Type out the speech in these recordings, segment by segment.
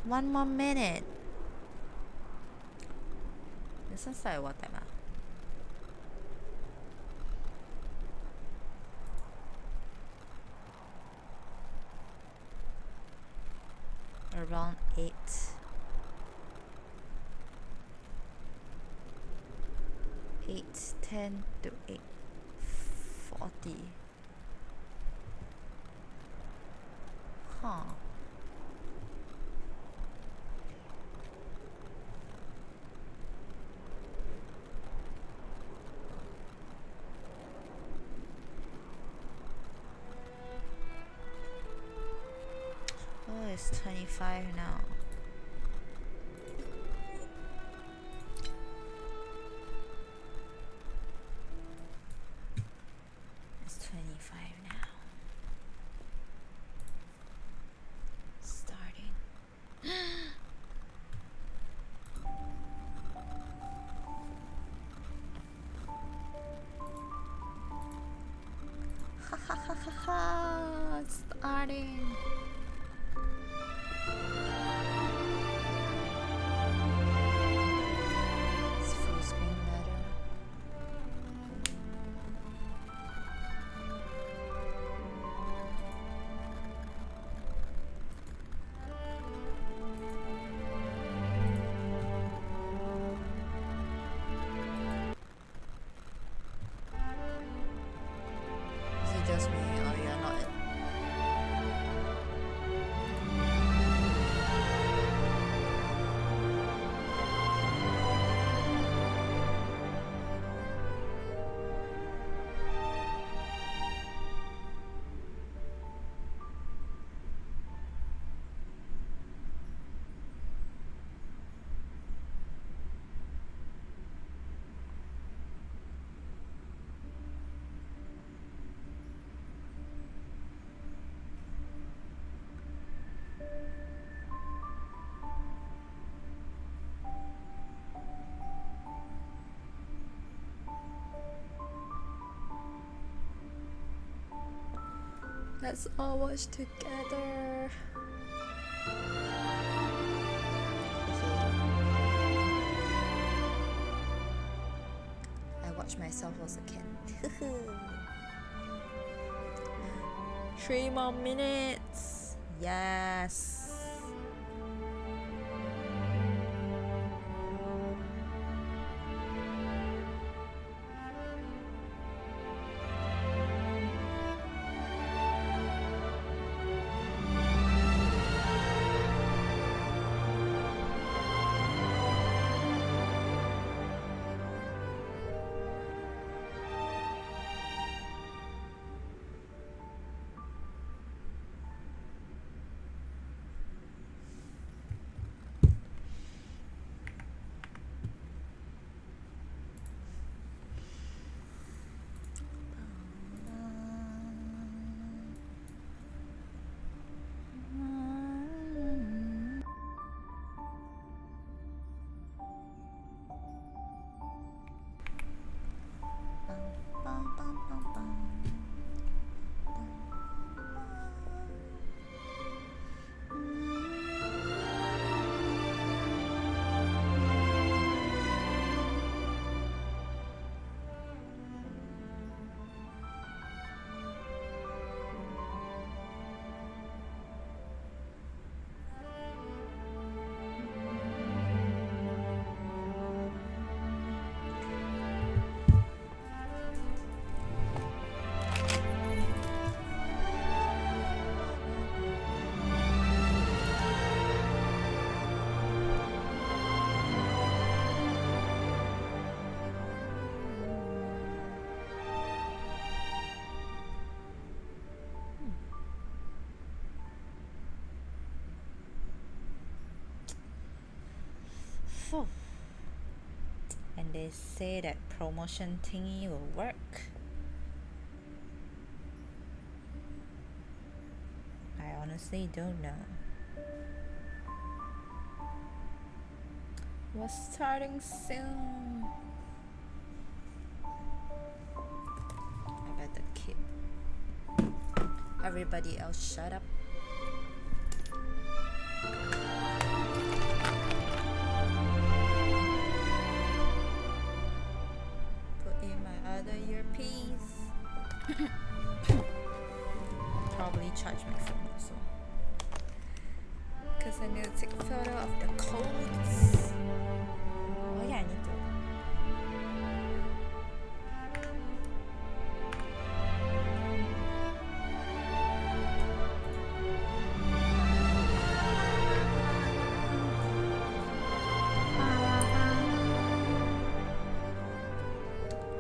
One more minute. This one start at what time? Around 8. 8:10 to 8:40. Huh. Oh, it's 25 now. It's 25 now. Starting. Ha ha ha ha ha! It's starting. Is full screen better? Is it just me or you're not? Let's all watch together. I watched myself as a kid. 3 more minutes. Yes. And they say that promotion thingy will work. I honestly don't know. We're starting soon. I better keep everybody else shut up. Because I need to take a photo of the codes. Oh yeah, I need to.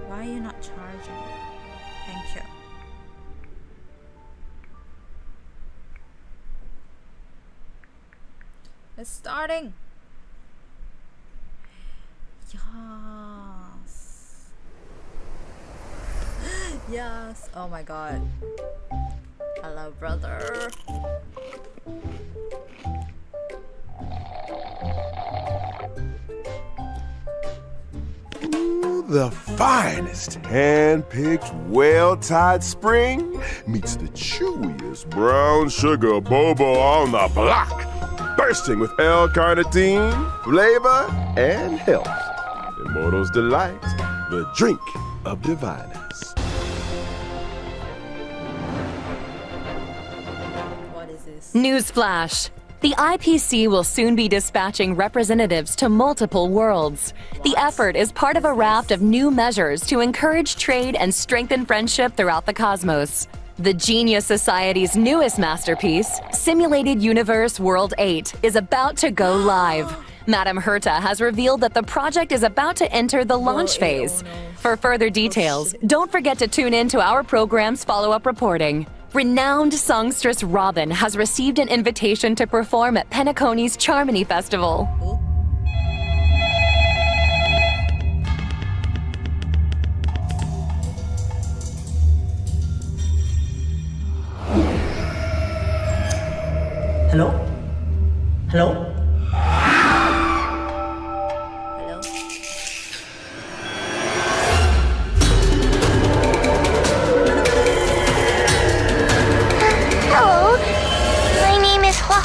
Why are you not charging? Thank you. It's starting. Yes. Yes. Oh my god. Hello, brother. Ooh, the finest hand-picked, well-tied spring meets the chewiest brown sugar boba on the block. Bursting with L-carnitine, flavor, and health. Immortal's Delight, the drink of diviners. What is this? Newsflash. The IPC will soon be dispatching representatives to multiple worlds. The effort is part of a raft of new measures to encourage trade and strengthen friendship throughout the cosmos. The Genius Society's newest masterpiece, Simulated Universe World 8, is about to go live. Madame Herta has revealed that the project is about to enter the launch phase. For further details, don't forget to tune in to our program's follow-up reporting. Renowned songstress Robin has received an invitation to perform at Penacony's Charmony Festival. Who? Hello? Hello? Hello? Hello, my name is Hua.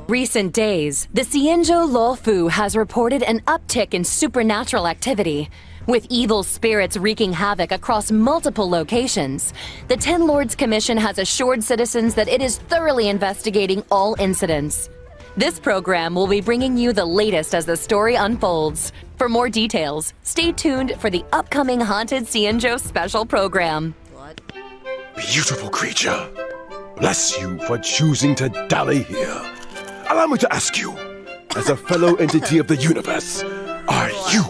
Recent days, the Xianzhou Luofu has reported an uptick in supernatural activity. With evil spirits wreaking havoc across multiple locations, the Ten Lords Commission has assured citizens that it is thoroughly investigating all incidents. This program will be bringing you the latest as the story unfolds. For more details, stay tuned for the upcoming Haunted Xianzhou special program. What? Beautiful creature, bless you for choosing to dally here. Allow me to ask you, as a fellow entity of the universe, are you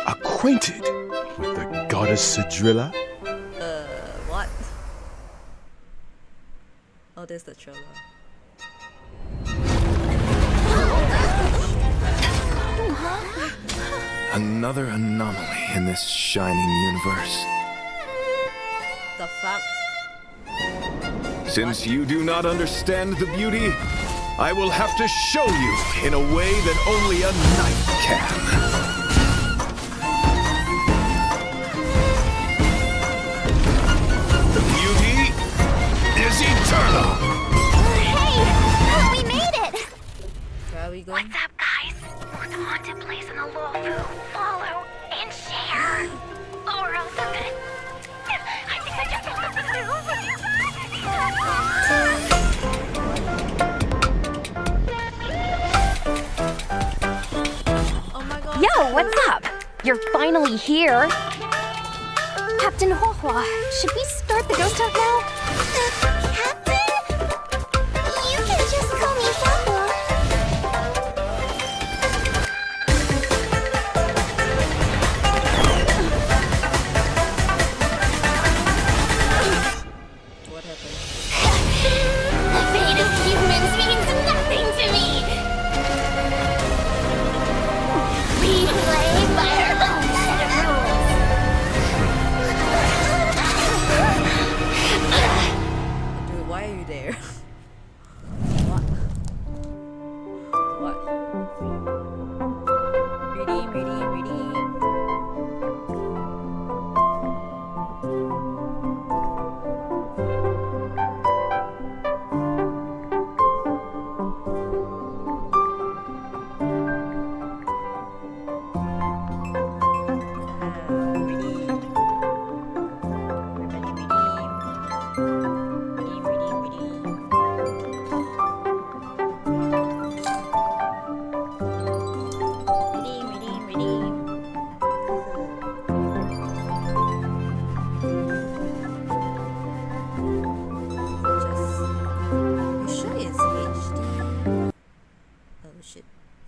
acquainted with the goddess Sidrilla? What? Oh, there's the trailer. Another anomaly in this shining universe. The fuck? Since you do not understand the beauty, I will have to show you in a way that only a knight can. The beauty is eternal. Hey, we made it! Where are we going? What's up, guys? Most haunted place in the Luofu. Follow and share. Or else I'm gonna... I think I just lost the Oh my god. Yo, what's up? You're finally here. Captain Huohua, should we start the ghost hunt now? Captain? You can just call me Huohua. What happened? The fate of humans means nothing to me. We play by our own set of rules.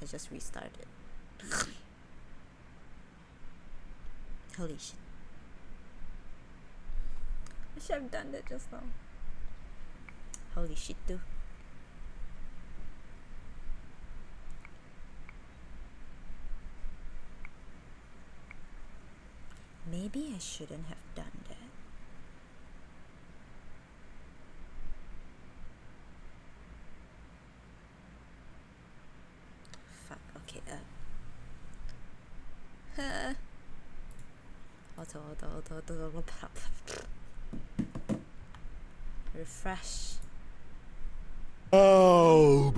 I just restarted. Holy shit. I should have done that just now. Holy shit too. Maybe I shouldn't have done that. Fuck, okay, auto. Refresh. Oh,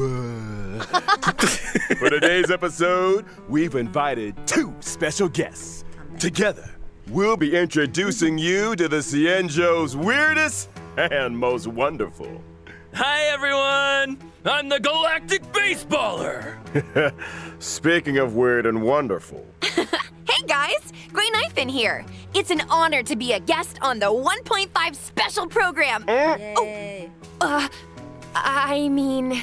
for today's episode, we've invited 2 special guests. Together, we'll be introducing you to the Cienjo's weirdest and most wonderful. Hi, everyone! I'm the Galactic Baseballer! Speaking of weird and wonderful. Hey guys, Grey Knifin here. It's an honor to be a guest on the 1.5 special program. Yay. I mean,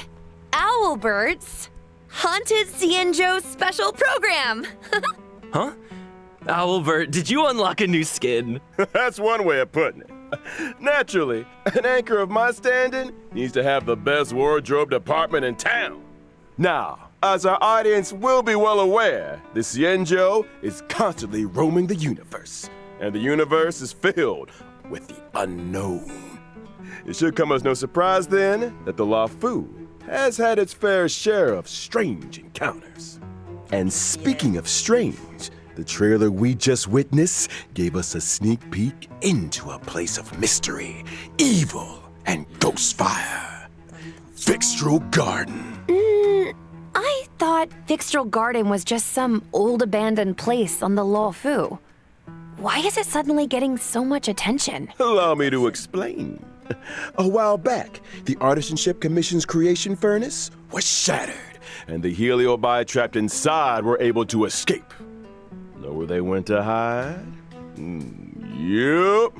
Owlbert's Haunted Cienjo special program. Huh? Owlbert, did you unlock a new skin? That's one way of putting it. Naturally, an anchor of my standing needs to have the best wardrobe department in town. Now, as our audience will be well aware, the Cienjo is constantly roaming the universe, and the universe is filled with the unknown. It should come as no surprise then that the Lafu has had its fair share of strange encounters. And speaking of strange, the trailer we just witnessed gave us a sneak peek into a place of mystery, evil, and ghost fire. Fixtral Garden. I thought Fixtral Garden was just some old abandoned place on the Luofu. Why is it suddenly getting so much attention? Allow me to explain. A while back, the Artisanship Commission's creation furnace was shattered, and the Heliobi trapped inside were able to escape. Know where they went to hide? Yup.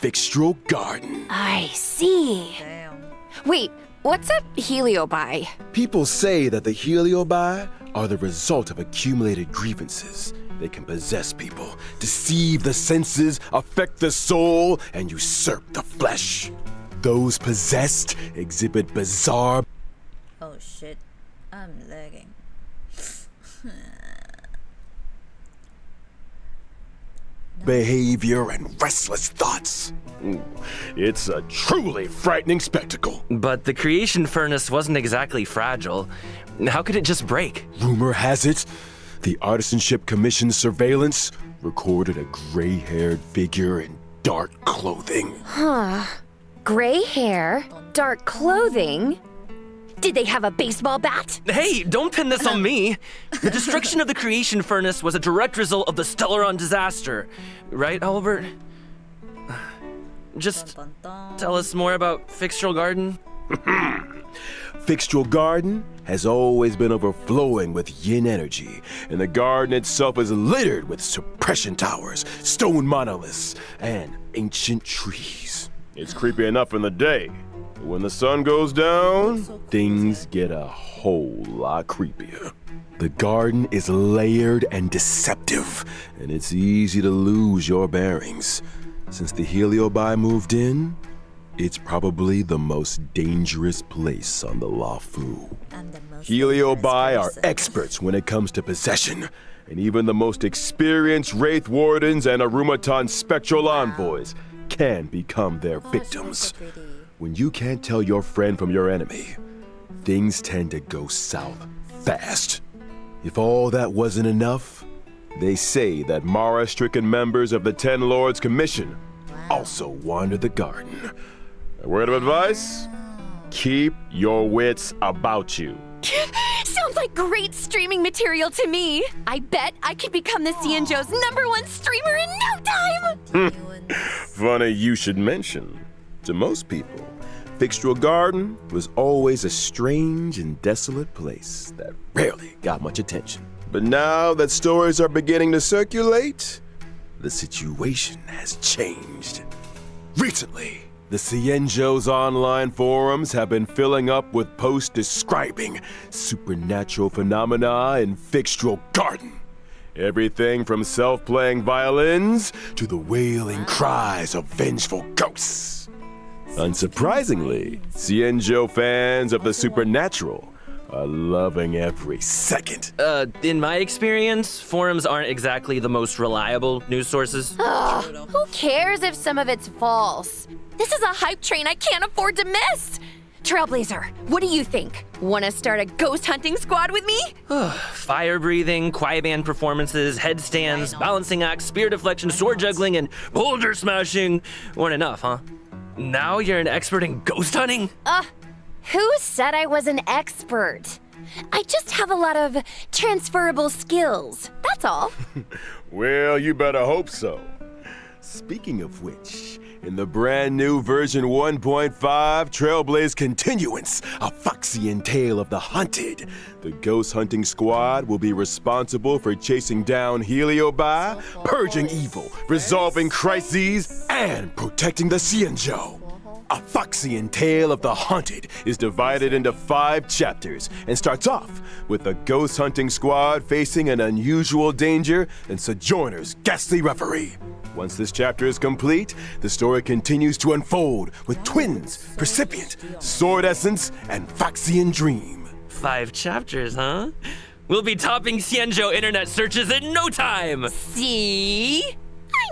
Fixtral Garden. I see. Damn. Wait, what's a heliobi? People say that the Heliobi are the result of accumulated grievances. They can possess people, deceive the senses, affect the soul, and usurp the flesh. Those possessed exhibit bizarre Oh shit. I'm lagging. behavior and restless thoughts. It's a truly frightening spectacle. But the creation furnace wasn't exactly fragile. How could it just break? Rumor has it, the Artisanship Commission's surveillance recorded a gray-haired figure in dark clothing. Gray hair, dark clothing. Did they have a baseball bat? Hey, don't pin this on me! The destruction of the creation furnace was a direct result of the Stellaron disaster. Right, Albert? Just Dun, dun. tell us more about Fixtral Garden. Fixtral Garden has always been overflowing with yin energy, and the garden itself is littered with suppression towers, stone monoliths, and ancient trees. It's creepy enough in the day, but when the sun goes down, things get a whole lot creepier. The garden is layered and deceptive, and it's easy to lose your bearings. Since the Heliobi moved in, it's probably the most dangerous place on the Luofu. I'm the most Heliobi dangerous are person. experts when it comes to possession, and even the most experienced Wraith Wardens and Arumatan Spectral Envoys can become their Oh, victims. so pretty. When you can't tell your friend from your enemy, things tend to go south fast. If all that wasn't enough, they say that Mara-stricken members of the Ten Lords Commission also wander the garden. A word of advice? Keep your wits about you. Sounds like great streaming material to me. I bet I could become the Cienjo's #1 streamer in no time. Funny you should mention. To most people, Fixtral Garden was always a strange and desolate place that rarely got much attention. But now that stories are beginning to circulate, the situation has changed. Recently, The Cienjo's online forums have been filling up with posts describing supernatural phenomena in Fixtral Garden. Everything from self-playing violins to the wailing cries of vengeful ghosts. Unsurprisingly, Cienjo fans of the supernatural are loving every second. In my experience, forums aren't exactly the most reliable news sources. Who cares if some of it's false? This is a hype train I can't afford to miss! Trailblazer, what do you think? Wanna start a ghost hunting squad with me? Fire breathing, quiet band performances, headstands, balancing acts, spear deflection, sword juggling, and boulder smashing weren't enough, huh? Now you're an expert in ghost hunting? Who said I was an expert? I just have a lot of transferable skills, that's all. Well, you better hope so. Speaking of which, in the brand new version 1.5 Trailblaze Continuance, a Foxian Tale of the Hunted, the ghost hunting squad will be responsible for chasing down Heliobi, purging evil, resolving crises, and protecting the Cienjo. A Foxian Tale of the Hunted is divided into 5 chapters and starts off with the ghost hunting squad facing an unusual danger and Sojourner's ghastly reverie. Once this chapter is complete, the story continues to unfold with twins, Precipient, Sword Essence, and Foxian Dream. 5 chapters, huh? We'll be topping Cienjo internet searches in no time! See?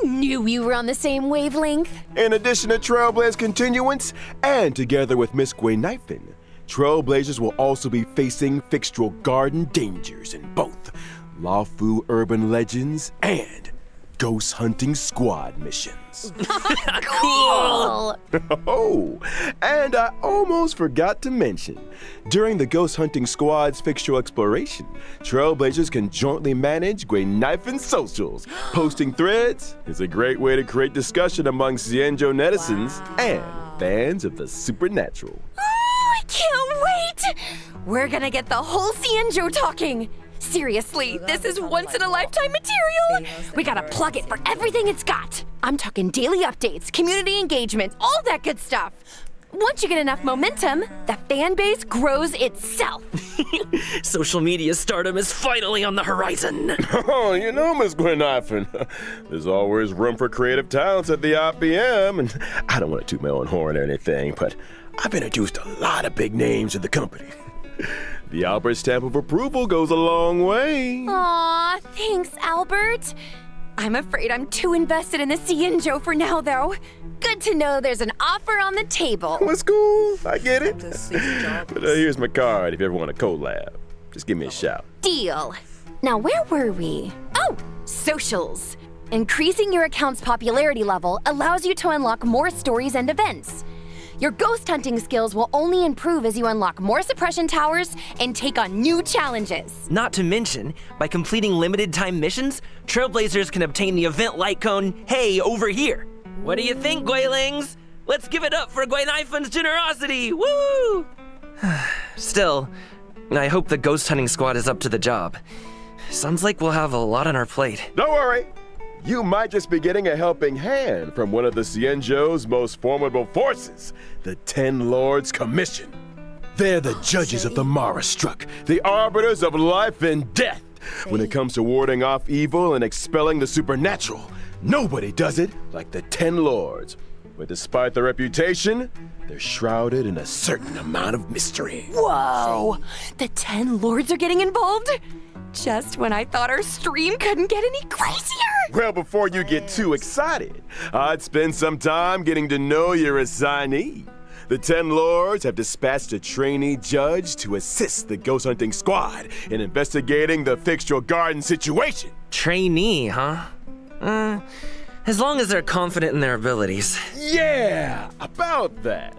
I knew we were on the same wavelength. In addition to Trailblaze Continuance, and together with Miss Gwaynifin, Trailblazers will also be facing Fixtral Garden dangers in both Lawfu Urban Legends and Ghost Hunting Squad missions. Cool! Oh, and I almost forgot to mention, during the Ghost Hunting Squad's fixtural exploration, Trailblazers can jointly manage Gwaynifin socials. Posting threads is a great way to create discussion among Cienjo netizens and fans of the supernatural. Oh, I can't wait! We're gonna get the whole Cienjo talking. Seriously, this is once-in-a-lifetime material! We gotta plug it for everything it's got! I'm talking daily updates, community engagement, all that good stuff! Once you get enough momentum, the fan base grows itself! Social media stardom is finally on the horizon! Oh, you know, Miss Gwaynifin, there's always room for creative talents at the IPM, and I don't want to toot my own horn or anything, but I've introduced a lot of big names to the company. The Albert stamp of approval goes a long way. Aw, thanks, Albert. I'm afraid I'm too invested in the Cienjo for now, though. Good to know there's an offer on the table. What's cool? I get it. But here's my card if you ever want a collab. Just give me a shout. Deal. Now, where were we? Oh, socials. Increasing your account's popularity level allows you to unlock more stories and events. Your ghost hunting skills will only improve as you unlock more suppression towers and take on new challenges. Not to mention, by completing limited time missions, Trailblazers can obtain the event light cone, "Hey, over here." What do you think, Gwaylings? Let's give it up for Gwaynifin's generosity! Woo! Still, I hope the ghost hunting squad is up to the job. Sounds like we'll have a lot on our plate. Don't worry. You might just be getting a helping hand from one of the Cienjo's most formidable forces, the 10 Lords Commission. They're the judges of the Mara Struck, the arbiters of life and death. When it comes to warding off evil and expelling the supernatural, nobody does it like the 10 Lords. But despite their reputation, they're shrouded in a certain amount of mystery. Whoa! The 10 lords are getting involved? Just when I thought our stream couldn't get any crazier! Well, before you get too excited, I'd spend some time getting to know your assignee. The 10 Lords have dispatched a trainee judge to assist the ghost hunting squad in investigating the Fixtral Garden situation. Trainee, huh? As long as they're confident in their abilities. Yeah, about that.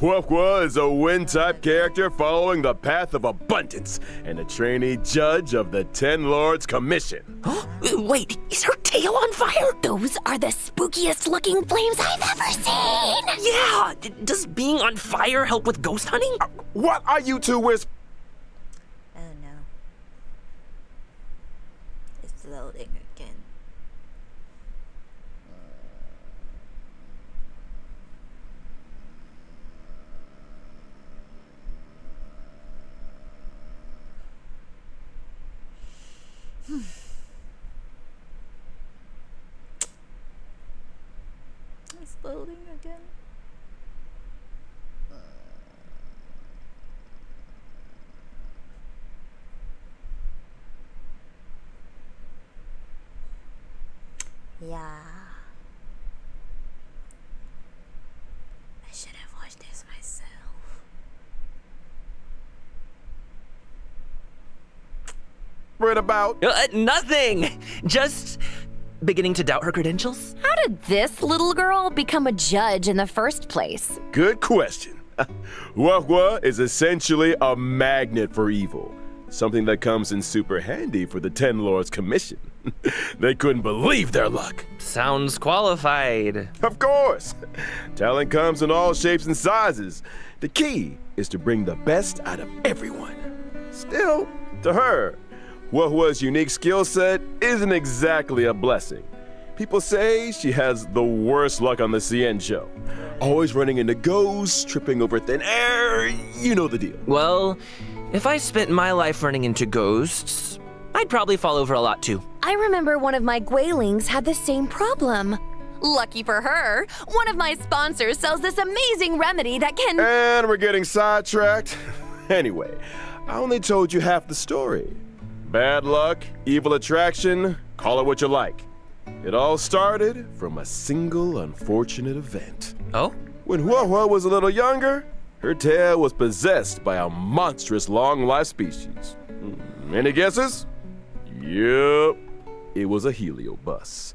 Hua is a wind-type character following the path of abundance and a trainee judge of the Ten Lords Commission. Wait, is her tail on fire? Those are the spookiest looking flames I've ever seen. Yeah, does being on fire help with ghost hunting? What are you two whispering? Oh no. It's loading again. It's loading again. Yeah. I should have watched this myself. About? Nothing! Just beginning to doubt her credentials? How did this little girl become a judge in the first place? Good question. Hua is essentially a magnet for evil. Something that comes in super handy for the Ten Lords Commission. They couldn't believe their luck. Sounds qualified. Of course. Talent comes in all shapes and sizes. The key is to bring the best out of everyone. Still, to her, Hua's unique skill set isn't exactly a blessing. People say she has the worst luck on the CN show. Always running into ghosts, tripping over thin air, you know the deal. Well, if I spent my life running into ghosts, I'd probably fall over a lot too. I remember one of my Gwailings had the same problem. Lucky for her, one of my sponsors sells this amazing remedy that can... And we're getting sidetracked. Anyway, I only told you half the story. Bad luck, evil attraction, call it what you like. It all started from a single unfortunate event. Oh? When Hua was a little younger, her tail was possessed by a monstrous long-life species. Any guesses? Yup, it was a heliobus.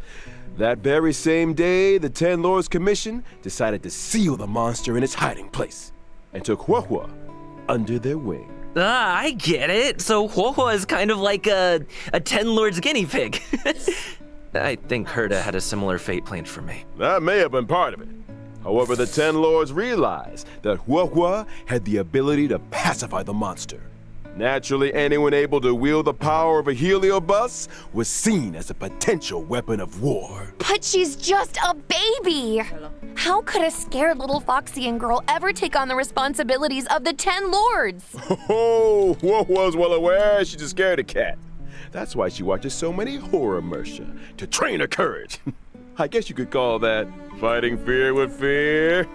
That very same day, the Ten Lords Commission decided to seal the monster in its hiding place and took Hua under their wing. Ah, I get it. So Hua is kind of like a Ten Lords guinea pig. I think Herda had a similar fate planned for me. That may have been part of it. However, the Ten Lords realized that Hua had the ability to pacify the monster. Naturally, anyone able to wield the power of a heliobus was seen as a potential weapon of war. But she's just a baby! How could a scared little Foxian girl ever take on the responsibilities of the Ten Lords? Oh, Hua's well aware she's a scaredy cat. That's why she watches so many horror mercia, to train her courage. I guess you could call that fighting fear with fear.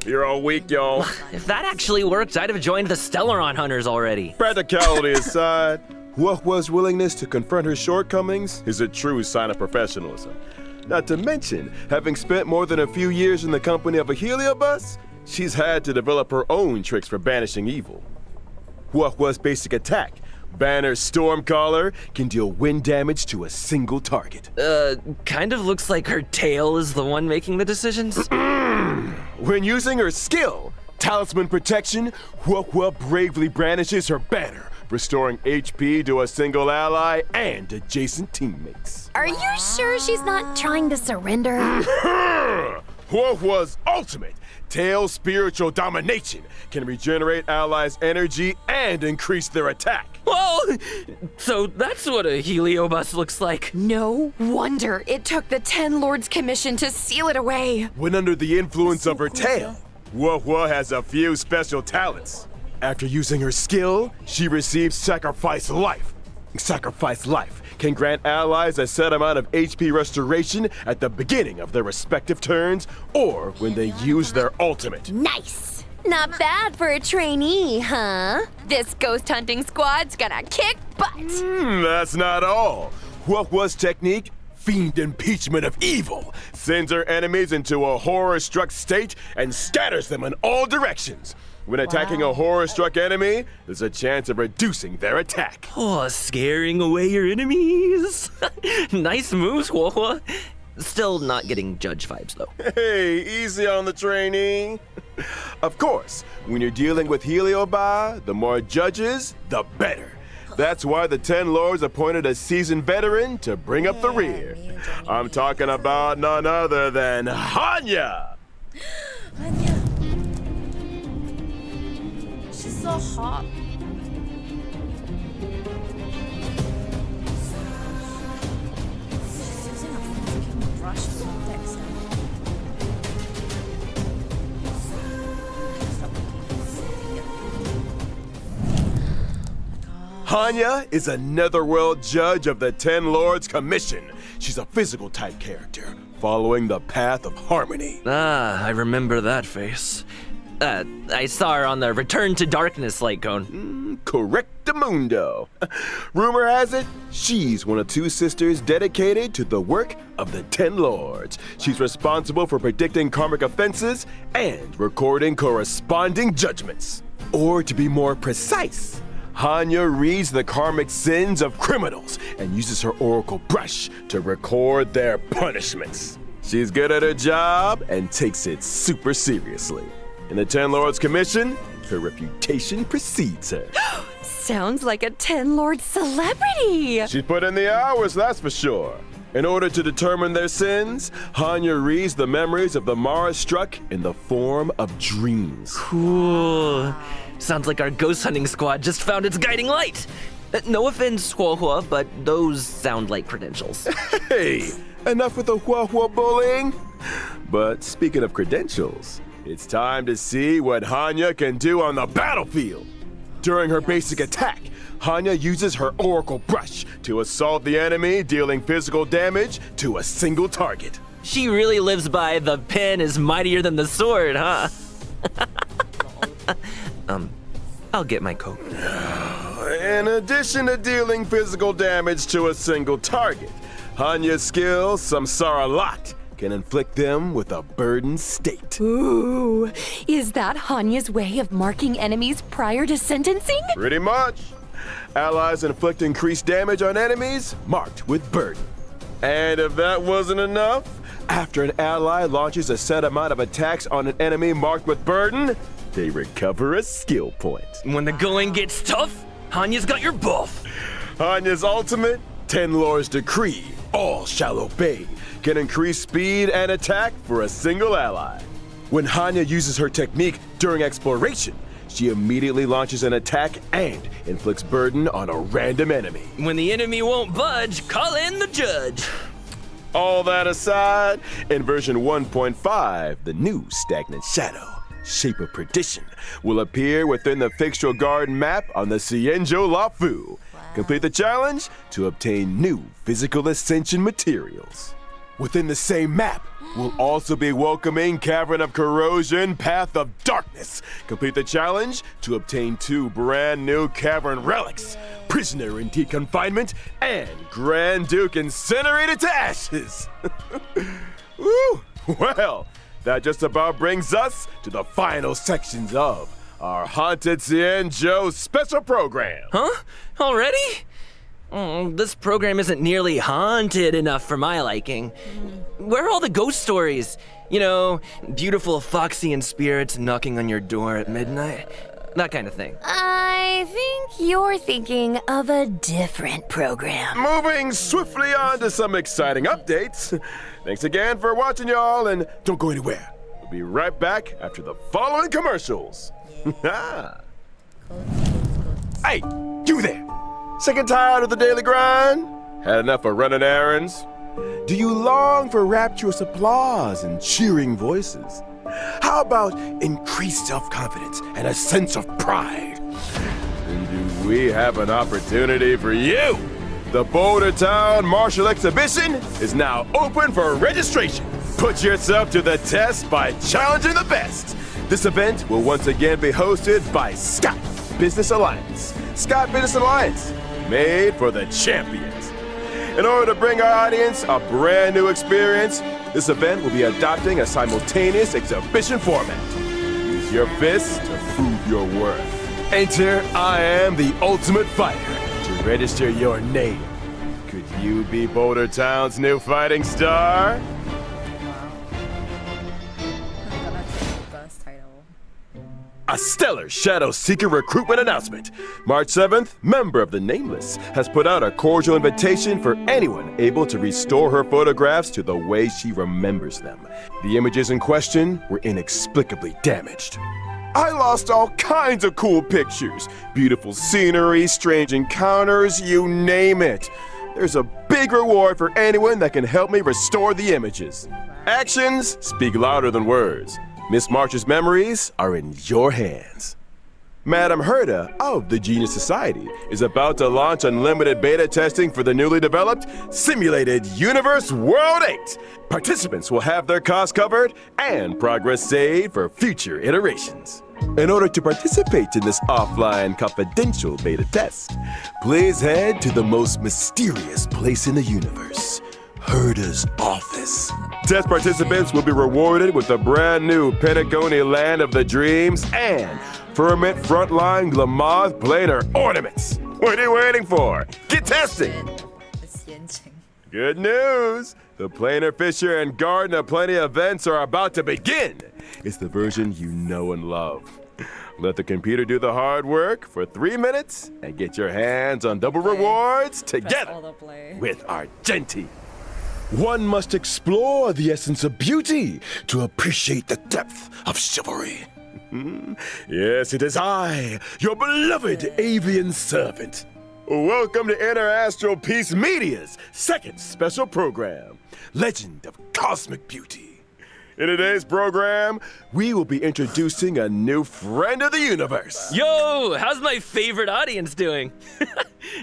You're all weak, y'all. If that actually worked, I'd have joined the Stellaron Hunters already. Practicality aside, Hua's willingness to confront her shortcomings is a true sign of professionalism. Not to mention, having spent more than a few years in the company of a heliobus, she's had to develop her own tricks for banishing evil. Hua's basic attack, Banner's Stormcaller, can deal wind damage to a single target. Kind of looks like her tail is the one making the decisions. When using her skill, Talisman Protection, Hua bravely brandishes her banner, restoring HP to a single ally and adjacent teammates. Are you sure she's not trying to surrender? Hua's ultimate, Tail Spiritual Domination, can regenerate allies' energy and increase their attack. Whoa! So that's what a heliobus looks like. No wonder it took the Ten Lords Commission to seal it away. When under the influence of her tail, Hua has a few special talents. After using her skill, she receives Sacrifice Life. Sacrifice Life can grant allies a set amount of HP restoration at the beginning of their respective turns or when they use their ultimate. Nice! Not bad for a trainee, huh? This ghost hunting squad's gonna kick butt! That's not all. Hua's technique, Fiend Impeachment of Evil, sends her enemies into a horror-struck state and scatters them in all directions. When attacking a horror-struck enemy, there's a chance of reducing their attack. Oh, scaring away your enemies. Nice moves, Hua. Still not getting judge vibes, though. Hey, easy on the trainee. Of course, when you're dealing with Heliobi, the more judges, the better. That's why the 10 Lords appointed a seasoned veteran to bring up the rear. I'm talking about none other than Hanya! Hanya. She's so hot. She's using a fucking brush to fix it. Hanya is a netherworld judge of the 10 Lords Commission. She's a physical type character, following the path of harmony. Ah, I remember that face. I saw her on the Return to Darkness light cone. Correctamundo. Rumor has it, she's one of 2 sisters dedicated to the work of the 10 Lords. She's responsible for predicting karmic offenses and recording corresponding judgments. Or to be more precise, Hanya reads the karmic sins of criminals and uses her oracle brush to record their punishments. She's good at her job and takes it super seriously. In the 10 Lords Commission, her reputation precedes her. Sounds like a 10 Lord celebrity. She's put in the hours, that's for sure. In order to determine their sins, Hanya reads the memories of the Mara struck in the form of dreams. Cool. Sounds like our ghost hunting squad just found its guiding light. No offense, Hua Hua, but those sound like credentials. Hey, enough with the hua bullying. But speaking of credentials, it's time to see what Hanya can do on the battlefield. During her basic attack, Hanya uses her oracle brush to assault the enemy, dealing physical damage to a single target. She really lives by the pen is mightier than the sword, huh? I'll get my coat. In addition to dealing physical damage to a single target, Hanya's skill, Samsara Lot, can inflict them with a burdened state. Ooh, is that Hanya's way of marking enemies prior to sentencing? Pretty much. Allies inflict increased damage on enemies marked with burden. And if that wasn't enough, after an ally launches a set amount of attacks on an enemy marked with burden, they recover a skill point. When the going gets tough, Hanya's got your buff. Hanya's ultimate, 10 Lords Decree, all shall obey, can increase speed and attack for a single ally. When Hanya uses her technique during exploration, she immediately launches an attack and inflicts burden on a random enemy. When the enemy won't budge, call in the judge. All that aside, in version 1.5, the new Stagnant Shadow, Shape of Perdition, will appear within the Fixtural Garden map on the Cienjo Lafu. Wow. Complete the challenge to obtain new physical ascension materials. Within the same map, we'll also be welcoming Cavern of Corrosion, Path of Darkness. Complete the challenge to obtain 2 brand new cavern relics, Prisoner in Deep Confinement and Grand Duke Incinerated to Ashes. Woo! Well, that just about brings us to the final sections of our Haunted Cienjo special program. Huh? Already? This program isn't nearly haunted enough for my liking. Where are all the ghost stories? You know, beautiful Foxian spirits knocking on your door at midnight? That kind of thing. I think you're thinking of a different program. Moving swiftly on to some exciting updates. Thanks again for watching, y'all, and don't go anywhere. We'll be right back after the following commercials. Hey, you there! Sick and tired of the daily grind? Had enough of running errands? Do you long for rapturous applause and cheering voices? How about increased self-confidence and a sense of pride? Then do we have an opportunity for you? The Boulder Town Martial Exhibition is now open for registration. Put yourself to the test by challenging the best. This event will once again be hosted by Scott Business Alliance. Scott Business Alliance, made for the champions. In order to bring our audience a brand new experience, this event will be adopting a simultaneous exhibition format. Use your fists to prove your worth. Enter I Am the Ultimate Fighter to register your name. Could you be Boulder Town's new fighting star? Wow. I'm gonna take the best title. A stellar Shadow Seeker recruitment announcement. March 7th, member of the Nameless has put out a cordial invitation for anyone able to restore her photographs to the way she remembers them. The images in question were inexplicably damaged. I lost all kinds of cool pictures. Beautiful scenery, strange encounters, you name it. There's a big reward for anyone that can help me restore the images. Actions speak louder than words. Miss March's memories are in your hands. Madame Herda of the Genius Society is about to launch unlimited beta testing for the newly developed Simulated Universe World 8. Participants will have their costs covered and progress saved for future iterations. In order to participate in this offline confidential beta test, please head to the most mysterious place in the universe, Herda's office. Test participants will be rewarded with a brand new Pentagony Land of the Dreams and Firmament Frontline Glamoth Planar Ornaments. What are you waiting for? Get testing! It's 言情. Good news! The Planar Fisher and Garden of Plenty events are about to begin. It's the version you know and love. Let the computer do the hard work for 3 minutes and get your hands on double rewards together Autoplay. with Argenti. One must explore the essence of beauty to appreciate the depth of chivalry. Yes, it is I, your beloved avian servant. Welcome to Inner Astral Peace Media's second special program, Legend of Cosmic Beauty. In today's program, we will be introducing a new friend of the universe. Yo, how's my favorite audience doing?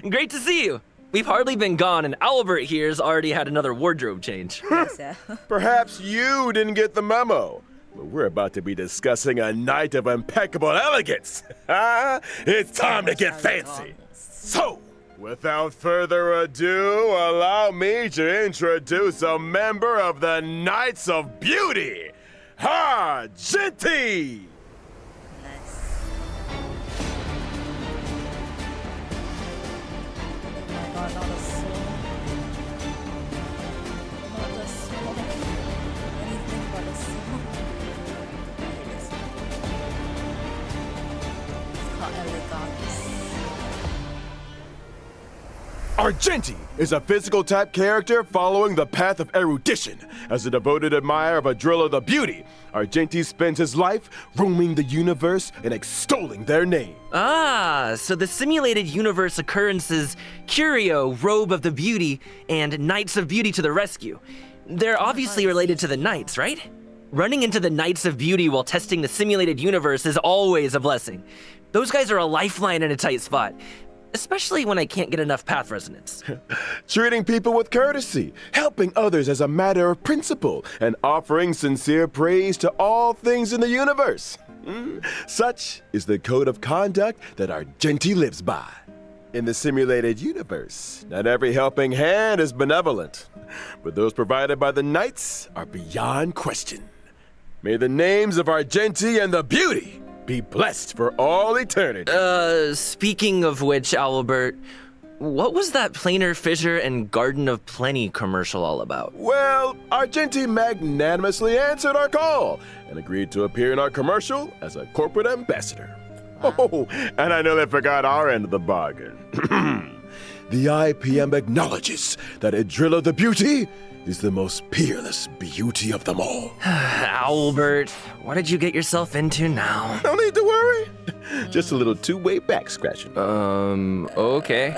Great to see you. We've hardly been gone, and Albert here's already had another wardrobe change. Yes, yeah. Perhaps you didn't get the memo, but we're about to be discussing a night of impeccable elegance. It's time to get fancy. So, without further ado, allow me to introduce a member of the Knights of Beauty, Argenti! Nice. Oh my god, not a soul. Not a soul. Anything but a soul. I hate this. It's called Elegance. Argenti is a physical type character following the path of erudition. As a devoted admirer of Adrilla the Beauty, Argenti spends his life roaming the universe and extolling their name. Ah, so the simulated universe occurrences Curio, Robe of the Beauty, and Knights of Beauty to the rescue. They're obviously related to the Knights, right? Running into the Knights of Beauty while testing the simulated universe is always a blessing. Those guys are a lifeline in a tight spot. Especially when I can't get enough path resonance. Treating people with courtesy, helping others as a matter of principle, and offering sincere praise to all things in the universe. Such is the code of conduct that Argenti lives by. In the simulated universe, not every helping hand is benevolent, but those provided by the Knights are beyond question. May the names of Argenti and the Beauty be blessed for all eternity. Speaking of which, Albert, what was that Planar Fissure and Garden of Plenty commercial all about? Well, Argenti magnanimously answered our call and agreed to appear in our commercial as a corporate ambassador. Oh, and I nearly forgot our end of the bargain. The IPM acknowledges that Adrilla the Beauty is the most peerless beauty of them all. Albert, what did you get yourself into now? No need to worry. Just a little two-way back scratching. Okay.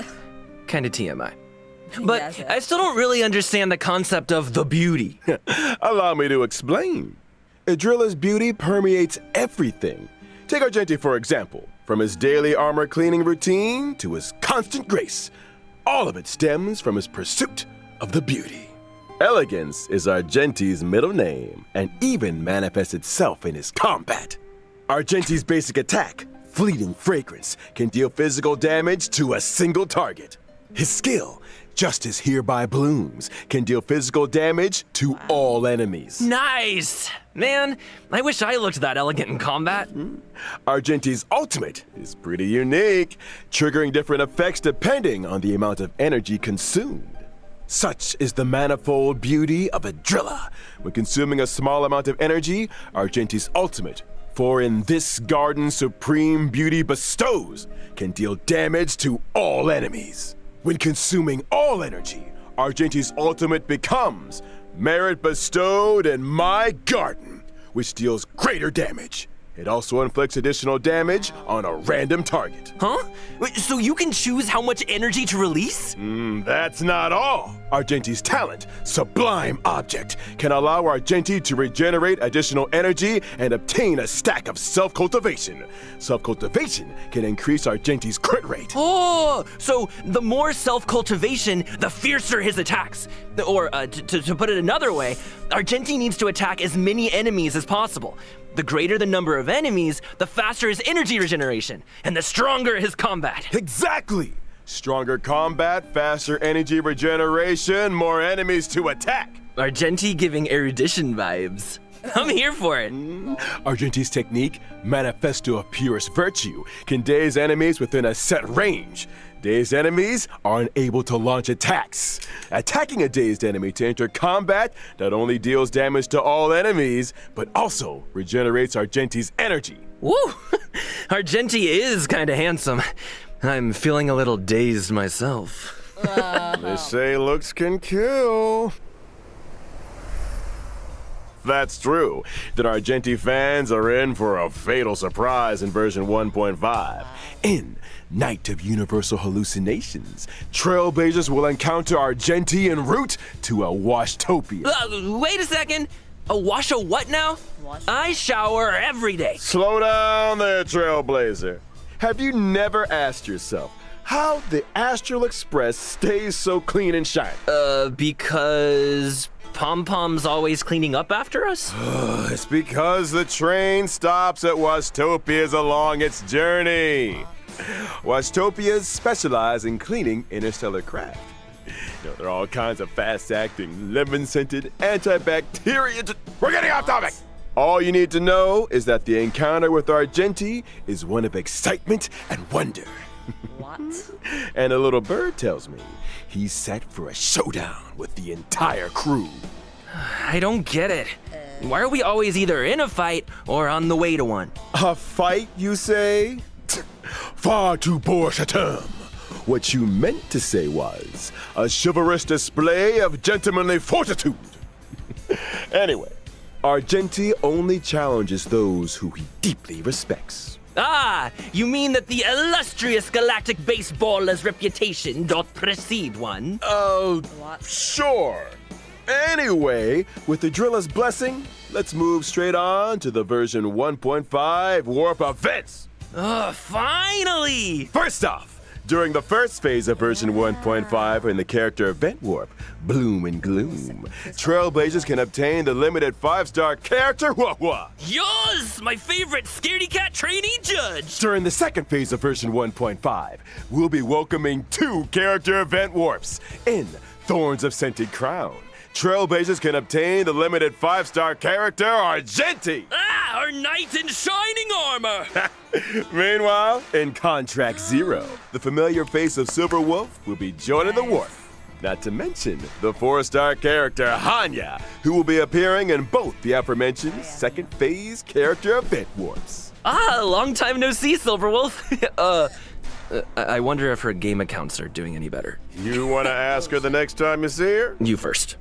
Kinda TMI. But Yes, I still don't really understand the concept of the beauty. Allow me to explain. Adrilla's beauty permeates everything. Take Argenti, for example. From his daily armor cleaning routine to his constant grace, all of it stems from his pursuit of the beauty. Elegance is Argenti's middle name and even manifests itself in his combat. Argenti's basic attack, Fleeting Fragrance, can deal physical damage to a single target. His skill, Justice Hereby Blooms, can deal physical damage to all enemies. Nice! Man, I wish I looked that elegant in combat. Argenti's ultimate is pretty unique, triggering different effects depending on the amount of energy consumed. Such is the manifold beauty of Adrilla. When consuming a small amount of energy, Argenti's ultimate For in this garden supreme beauty bestows can deal damage to all enemies. When consuming all energy, Argenti's ultimate becomes merit bestowed in my garden, which deals greater damage. It also inflicts additional damage on a random target. Huh? Wait, so you can choose how much energy to release? That's not all. Argenti's talent, Sublime Object, can allow Argenti to regenerate additional energy and obtain a stack of self-cultivation. Self-cultivation can increase Argenti's crit rate. Oh, so the more self-cultivation, the fiercer his attacks. Or, to put it another way, Argenti needs to attack as many enemies as possible. The greater the number of enemies, the faster his energy regeneration, and the stronger his combat. Exactly! Stronger combat, faster energy regeneration, more enemies to attack. Argenti giving erudition vibes. I'm here for it. Argenti's technique, Manifesto of Purest Virtue, can daze enemies within a set range. Dazed enemies are unable to launch attacks. Attacking a dazed enemy to enter combat not only deals damage to all enemies, but also regenerates Argenti's energy. Woo! Argenti is kinda handsome. I'm feeling a little dazed myself. They say looks can kill. That's true. Then Argenti fans are in for a fatal surprise in version 1.5. In Night of Universal Hallucinations, Trailblazers will encounter Argenti en route to a Washtopia. Wait a second. A wash a what now? I shower every day. Slow down there, Trailblazer. Have you never asked yourself how the Astral Express stays so clean and shiny? Because Pom-Pom's always cleaning up after us? It's because the train stops at Washtopias along its journey. Washtopias specialize in cleaning interstellar craft. There are all kinds of fast-acting, lemon-scented, antibacterial... We're getting off topic! All you need to know is that the encounter with Argenti is one of excitement and wonder. What? And a little bird tells me he's set for a showdown with the entire crew. I don't get it. Why are we always either in a fight or on the way to one? A fight, you say? Far too bourge a term. What you meant to say was a chivalrous display of gentlemanly fortitude. Anyway, Argenti only challenges those who he deeply respects. Ah, you mean that the illustrious galactic baseballer's reputation doth precede one? Oh, What? sure. Anyway, with the driller's blessing, let's move straight on to the version 1.5 warp events. Finally! First off, during the first phase of version 1.5 in the character event warp, Bloom and Gloom, Trailblazers can obtain the limited 5-star character Wah-Wah. Yours, my favorite scaredy cat trainee judge! During the second phase of version 1.5, we'll be welcoming 2 character event warps. In Thorns of Scented Crown, Trailblazers can obtain the limited 5-star character Argenti. Ah, our knight in shining armor! Meanwhile, in Contract Zero, the familiar face of Silver Wolf will be joining the warp. Not to mention the 4-star character Hanya, who will be appearing in both the aforementioned second phase character event warps. Ah, long time no see, Silverwolf. I wonder if her game accounts are doing any better. You want to ask her the next time you see her? You first.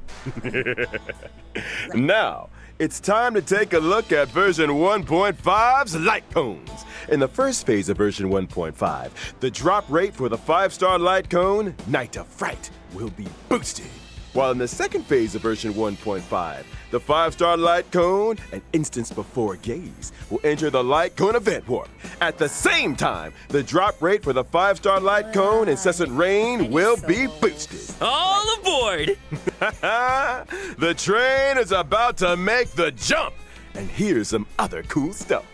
Now, it's time to take a look at version 1.5's light cones. In the first phase of version 1.5, the drop rate for the 5-star light cone, Night of Fright, will be boosted. While in the second phase of version 1.5, the 5-star light cone, an instance before gaze, will enter the light cone event warp. At the same time, the drop rate for the 5-star light cone, Incessant Rain, will be boosted. All aboard! The train is about to make the jump, and here's some other cool stuff.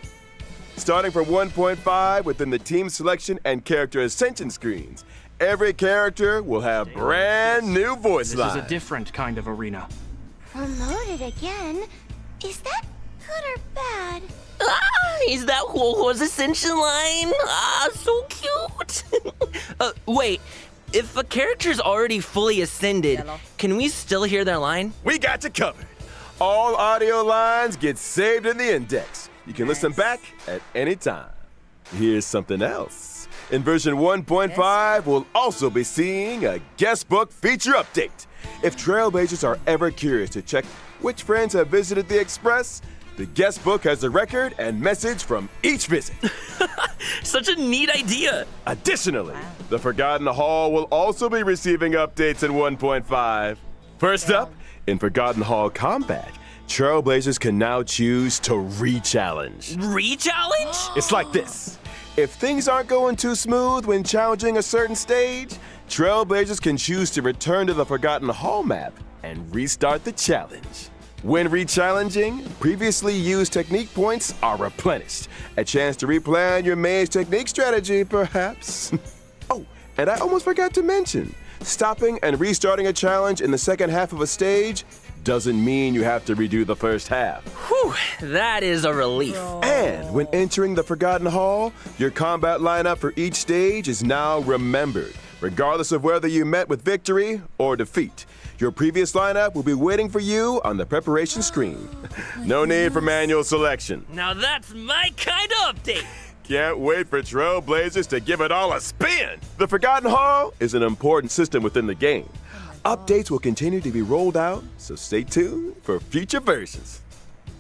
Starting from 1.5 within the team selection and character ascension screens, every character will have brand new voice lines. This is a different kind of arena. Promoted again? Is that good or bad? Ah, is that Huohuo's ascension line? Ah, so cute! Wait, if a character's already fully ascended, Yellow. can we still hear their line? We got you covered. All audio lines get saved in the index. You can listen back at any time. Here's something else. In version 1.5, we'll also be seeing a guest book feature update. If Trailblazers are ever curious to check which friends have visited the Express, the guest book has a record and message from each visit. Such a neat idea. Additionally, the Forgotten Hall will also be receiving updates in 1.5. First up, in Forgotten Hall Combat, Trailblazers can now choose to re-challenge. Re-challenge? It's like this. If things aren't going too smooth when challenging a certain stage, Trailblazers can choose to return to the Forgotten Hall map and restart the challenge. When re-challenging, previously used technique points are replenished. A chance to replan your maze technique strategy, perhaps. Oh, and I almost forgot to mention, stopping and restarting a challenge in the second half of a stage doesn't mean you have to redo the first half. Whew, that is a relief. And when entering the Forgotten Hall, your combat lineup for each stage is now remembered, regardless of whether you met with victory or defeat. Your previous lineup will be waiting for you on the preparation screen. No need for manual selection. Now that's my kind of update. Can't wait for Trailblazers to give it all a spin. The Forgotten Hall is an important system within the game. Updates will continue to be rolled out, so stay tuned for future versions.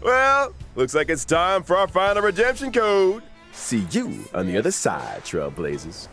Well, looks like it's time for our final redemption code. See you on the other side, Trailblazers.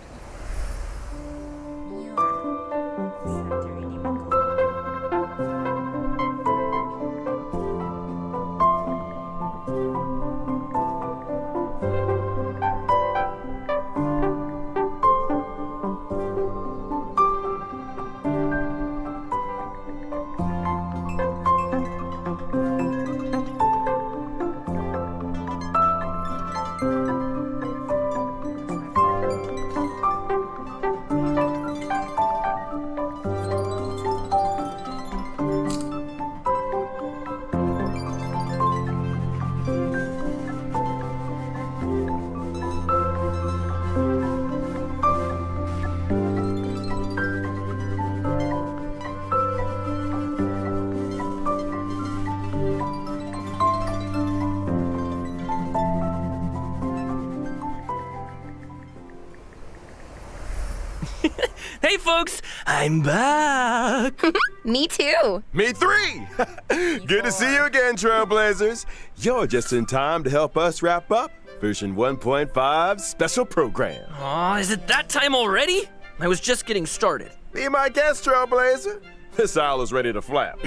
Hey folks, I'm back. Me too. Me three! Good to see you again, Trailblazers. You're just in time to help us wrap up version 1.5 special program. Aw, is it that time already? I was just getting started. Be my guest, Trailblazer. This owl is ready to flap.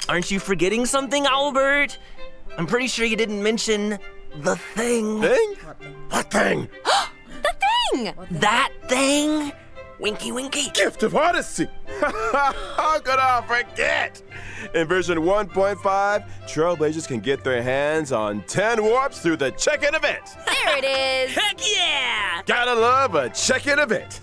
Aren't you forgetting something, Albert? I'm pretty sure you didn't mention the thing. Thing? What thing? The thing! That thing? Winky winky. Gift of Odyssey! How could I forget? In version 1.5, Trailblazers can get their hands on 10 warps through the check-in event. There it is. Heck yeah! Gotta love a check-in event.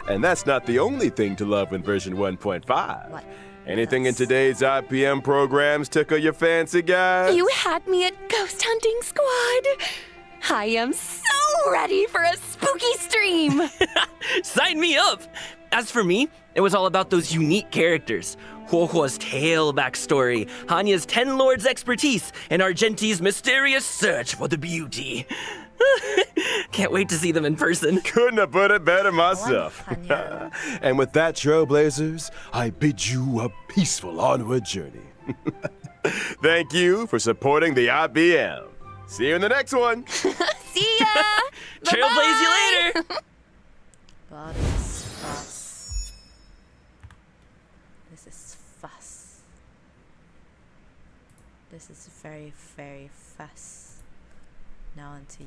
And that's not the only thing to love in version 1.5. What? Anything in today's IPM programs tickle your fancy, guys? You had me at Ghost Hunting Squad. I am so ready for a spooky stream. Sign me up! As for me, it was all about those unique characters. Huohuo's tale backstory, Hanya's 10 Lords expertise, and Argenti's mysterious search for the beauty. Can't wait to see them in person. Couldn't have put it better myself. Hanya. And with that, Trailblazers, I bid you a peaceful onward journey. Thank you for supporting the IBM. See you in the next one. See ya. Trailblaze you later. God is fuss. This is fuss. This is very, very fuss. Now onto